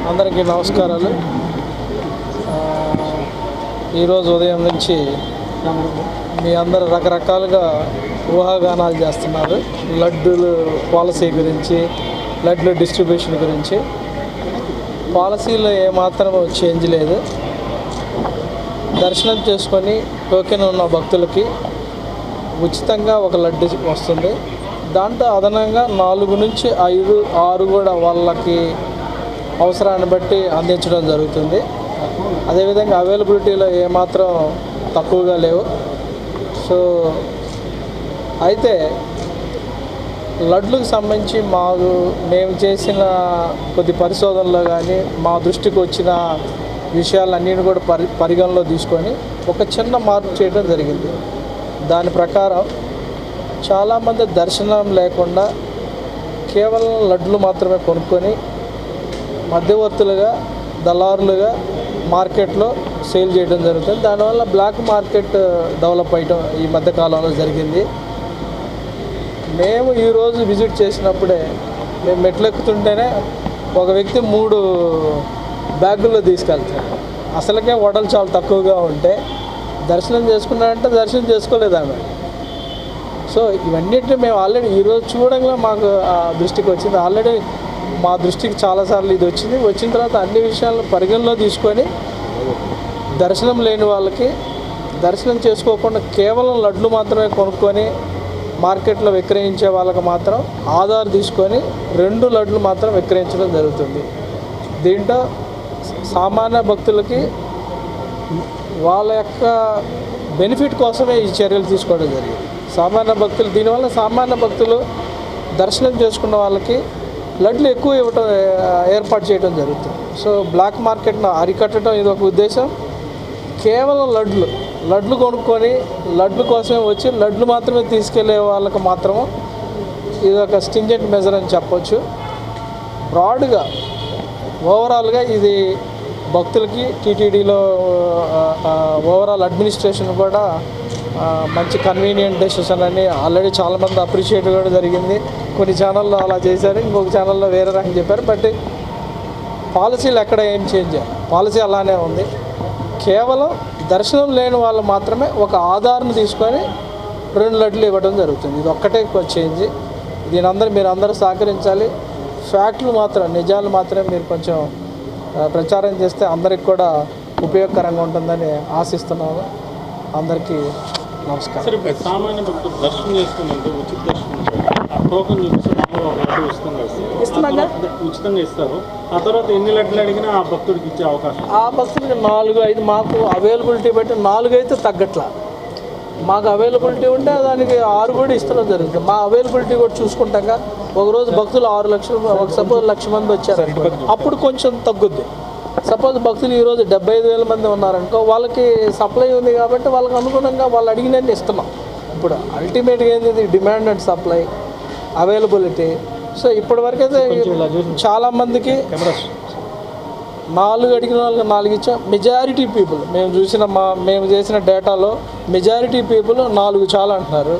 అందరికీ నమస్కారాలు. ఈరోజు ఉదయం నుంచి మీ అందరు రకరకాలుగా ఊహాగానాలు చేస్తున్నారు. లడ్డూలు పాలసీ గురించి, లడ్డు డిస్ట్రిబ్యూషన్ గురించి. పాలసీలో ఏమాత్రం చేంజ్ లేదు. దర్శనం చేసుకొని టోకెన్ ఉన్న భక్తులకి ఉచితంగా ఒక లడ్డు వస్తుంది. దాంట్లో అదనంగా 4 నుంచి 5, 6 కూడా వాళ్ళకి అవసరాన్ని బట్టి అందించడం జరుగుతుంది. అదేవిధంగా అవైలబిలిటీలో ఏమాత్రం తక్కువగా లేవు. సో అయితే లడ్లకు సంబంధించి మేము చేసిన కొద్ది పరిశోధనలో కానీ మా దృష్టికి వచ్చిన విషయాలన్నిటిని కూడా పరిగణలో తీసుకొని ఒక చిన్న మార్పు చేయడం జరిగింది. దాని ప్రకారం చాలామంది దర్శనం లేకుండా కేవలం లడ్లు మాత్రమే కొనుక్కొని మధ్యవర్తులుగా, దళారులుగా మార్కెట్లో సేల్ చేయడం జరుగుతుంది. దానివల్ల బ్లాక్ మార్కెట్ డెవలప్ అయ్యడం ఈ మధ్యకాలంలో జరిగింది. మేము ఈరోజు విజిట్ చేసినప్పుడే మేము మెట్లెక్కుతుంటేనే ఒక వ్యక్తి 3 బ్యాగుల్లో తీసుకెళ్తాడు. అసలుకే వడలు చాలా తక్కువగా ఉంటే దర్శనం చేసుకున్నాడంటే దర్శనం చేసుకోలేదు ఆమె. సో ఇవన్నిటిని మేము ఆల్రెడీ ఈరోజు చూడంగా మాకు దృష్టికి వచ్చింది. ఆల్రెడీ మా దృష్టికి చాలాసార్లు ఇది వచ్చిన తర్వాత అన్ని విషయాలను పరిగణలో తీసుకొని దర్శనం లేని వాళ్ళకి దర్శనం చేసుకోకుండా కేవలం లడ్లు మాత్రమే కొనుక్కొని మార్కెట్లో విక్రయించే వాళ్ళకి మాత్రం ఆధార్ తీసుకొని 2 లడ్లు మాత్రం విక్రయించడం జరుగుతుంది. దీంట్లో సామాన్య భక్తులకి వాళ్ళ యొక్క బెనిఫిట్ కోసమే ఈ చర్యలు తీసుకోవడం జరిగింది. దీనివల్ల సామాన్య భక్తులు దర్శనం చేసుకున్న వాళ్ళకి లడ్లు ఎక్కువ ఇవ్వటం ఏర్పాటు చేయడం జరుగుతుంది. సో బ్లాక్ మార్కెట్ను అరికట్టడం ఇది ఒక ఉద్దేశం. కేవలం లడ్లు కొనుక్కొని లడ్లు కోసమే వచ్చి లడ్లు మాత్రమే తీసుకెళ్లే వాళ్ళకి మాత్రము ఇది ఒక స్టింజెంట్ మెజర్ అని చెప్పొచ్చు. బ్రాడ్గా ఓవరాల్గా ఇది భక్తులకి టీటీడీలో ఓవరాల్ అడ్మినిస్ట్రేషన్ కూడా మంచి కన్వీనియంట్ డెసిషన్ అని ఆల్రెడీ చాలామంది అప్రిషియేట్ కూడా జరిగింది. కొన్ని ఛానల్లో అలా చేశారు, ఇంకొక ఛానల్లో వేరే రకం చెప్పారు. బట్ పాలసీలు ఎక్కడ ఏం చేంజ్ చేయాలి, పాలసీ అలానే ఉంది. కేవలం దర్శనం లేని వాళ్ళు మాత్రమే ఒక ఆధార్ను తీసుకొని 2 లడ్లు ఇవ్వడం జరుగుతుంది. ఇది ఒక్కటే చేంజ్. మీరు అందరూ సహకరించాలి. ఫ్యాక్ట్లు మాత్రం, నిజాలు మాత్రమే మీరు కొంచెం ప్రచారం చేస్తే అందరికి కూడా ఉపయోగకరంగా ఉంటుందని ఆశిస్తున్నాము. అందరికీ నమస్కారం. సరే, సామాన్య భక్తులు దర్శనం చేసుకున్నట్టు ఉచిత దర్శనం టోకన్ ఉచితంగా ఇస్తారు. ఆ తర్వాత ఎన్ని లడ్లు అడిగినా ఆ భక్తుడికి ఇచ్చే అవకాశం, ఆ భక్తుడికి 4, 5 మాకు అవైలబిలిటీ బట్టి 4 అయితే తగ్గట్లా. మాకు అవైలబిలిటీ ఉంటే దానికి 6 కూడా ఇస్తడం జరుగుతుంది. మా అవైలబిలిటీ కూడా చూసుకుంటాక ఒకరోజు భక్తులు 6 లక్షలు, సపోజ్ 1,00,000 మంది వచ్చారు, అప్పుడు కొంచెం తగ్గుద్ది. సపోజ్ భక్తులు ఈరోజు 75,000 మంది ఉన్నారనుకో, వాళ్ళకి సప్లై ఉంది కాబట్టి వాళ్ళకి అనుగుణంగా వాళ్ళు అడిగినన్ని ఇస్తున్నాం. ఇప్పుడు అల్టిమేట్గా ఏంది, demand and supply, availability. So ఇప్పటివరకు అయితే చాలామందికి 4 అడిగిన వాళ్ళకి 4 ఇచ్చాం. మెజారిటీ పీపుల్ మేము చేసిన డేటాలో మెజారిటీ పీపుల్ 4 చాలా అంటున్నారు.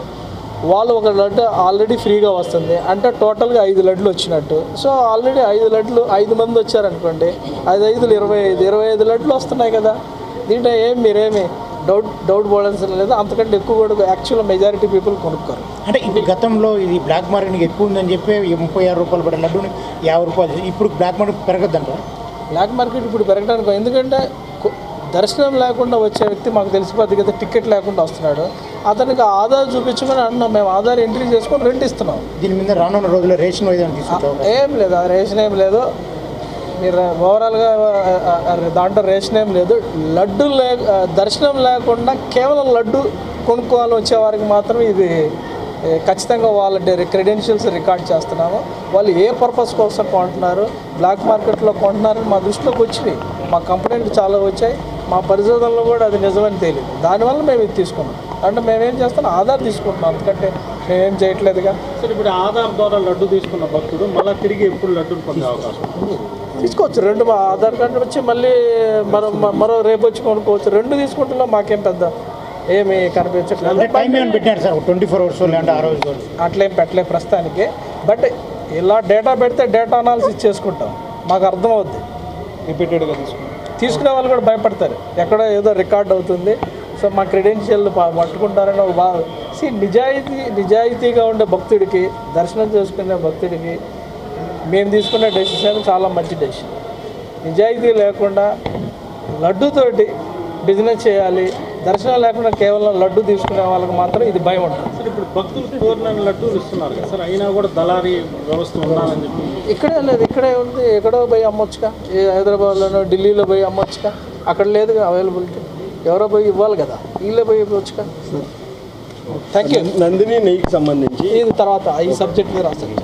వాళ్ళు ఒక లడ్డు ఆల్రెడీ ఫ్రీగా వస్తుంది అంటే టోటల్గా 5 లడ్లు వచ్చినట్టు. సో ఆల్రెడీ 5 లడ్లు 5 మంది వచ్చారనుకోండి, 5 5 25 లడ్లు వస్తున్నాయి కదా. దీంట్లో మీరేమి డౌట్ పడాల్సిన లేదు. అంతకంటే ఎక్కువ కూడా యాక్చువల్గా మెజారిటీ పీపుల్ కొనుక్కోరు. అంటే ఇప్పుడు గతంలో ఇది బ్లాక్ మార్కెట్ ఎక్కువ ఉందని చెప్పి 36 రూపాయలు పడే లడ్డుని 50 రూపాయలు, ఇప్పుడు బ్లాక్ మార్కెట్ పెరగద్దంట. బ్లాక్ మార్కెట్ ఇప్పుడు పెరగడానికి ఎందుకంటే దర్శనం లేకుండా వచ్చే వ్యక్తి మాకు తెలిసిపోద్ది కదా, టికెట్ లేకుండా వస్తున్నాడు. అతనికి ఆధార్ చూపించమని అంటున్నాం. మేము ఆధార్ ఎంట్రీ చేసుకొని రెంట్ ఇస్తున్నాం. దీని మీద రానున్న రోజుల్లో రేషన్ తీసుకుంటాం. ఏం లేదు, ఆ రేషన్ ఏం లేదు. మీరు ఓవరాల్గా దాంట్లో రేషన్ ఏం లేదు. దర్శనం లేకుండా కేవలం లడ్డు కొనుక్కోవాలి వచ్చేవారికి మాత్రం ఇది ఖచ్చితంగా వాళ్ళ క్రెడెన్షియల్స్ రికార్డ్ చేస్తున్నాము. వాళ్ళు ఏ పర్పస్ కోసం కొంటున్నారు, బ్లాక్ మార్కెట్లో కొంటున్నారని మా దృష్టిలోకి వచ్చినాయి. మా కంప్లైంట్ చాలా వచ్చాయి. మా పరిశోధనలో కూడా అది నిజమని తేలింది. దానివల్ల మేము ఇది తీసుకున్నాం. అంటే మేమేం చేస్తాం, ఆధార్ తీసుకుంటున్నాం, అందుకంటే మేమేం చేయట్లేదుగా. సరే, ఇప్పుడు ఆధార్ ద్వారా లడ్డు తీసుకున్న భక్తుడు మళ్ళీ తిరిగి ఎప్పుడు లడ్డూని పొందే అవకాశం తీసుకోవచ్చు. 2 ఆధార్ కార్డు వచ్చి మళ్ళీ మరో రేపు వచ్చి కొనుక్కోవచ్చు. 2 తీసుకుంటున్నా మాకేం పెద్ద ఏమి కనిపించట్లేదు. టైం ఏమైనా పెట్టారు సార్, 24 అవర్స్ లేదంటే ఆ రోజు అట్లేం పెట్టలేదు ప్రస్తుతానికి. బట్ ఇలా డేటా పెడితే డేటా అనాలిసిస్ చేసుకుంటాం, మాకు అర్థమవుద్ది. రిపీటెడ్గా తీసుకునే వాళ్ళు కూడా భయపడతారు, ఎక్కడో ఏదో రికార్డ్ అవుతుంది, సో మా క్రెడెన్షియల్ పట్టుకుంటారని ఒక బాధ. నిజాయితీగా ఉండే భక్తుడికి, దర్శనం చేసుకునే భక్తుడికి మేము తీసుకునే డెసిషన్ చాలా మంచి డెసిషన్. నిజాయితీ లేకుండా లడ్డుతోటి బిజినెస్ చేయాలి, దర్శనం లేకుండా కేవలం లడ్డు తీసుకునే వాళ్ళకి మాత్రం ఇది భయం ఉంటుంది. సార్ ఇప్పుడు భక్తులు కోరిన లడ్డూలు ఇస్తున్నారు కదా సార్, అయినా కూడా దళారీ వ్యవస్థ ఉండాలని చెప్పి ఇక్కడే లేదు, ఇక్కడే ఉంది, ఎక్కడో పోయి అమ్మొచ్చుగా, హైదరాబాద్లోనో ఢిల్లీలో పోయి అమ్మొచ్చుగా, అక్కడ లేదుగా అవైలబిలిటీ, ఎవరో పోయి ఇవ్వాలి కదా, వీళ్ళే పోయి ఇవ్వచ్చుగా. Thank you. నందిని నెయ్యికి సంబంధించి ఇది తర్వాత ఈ సబ్జెక్ట్ మీద రాస్తాను.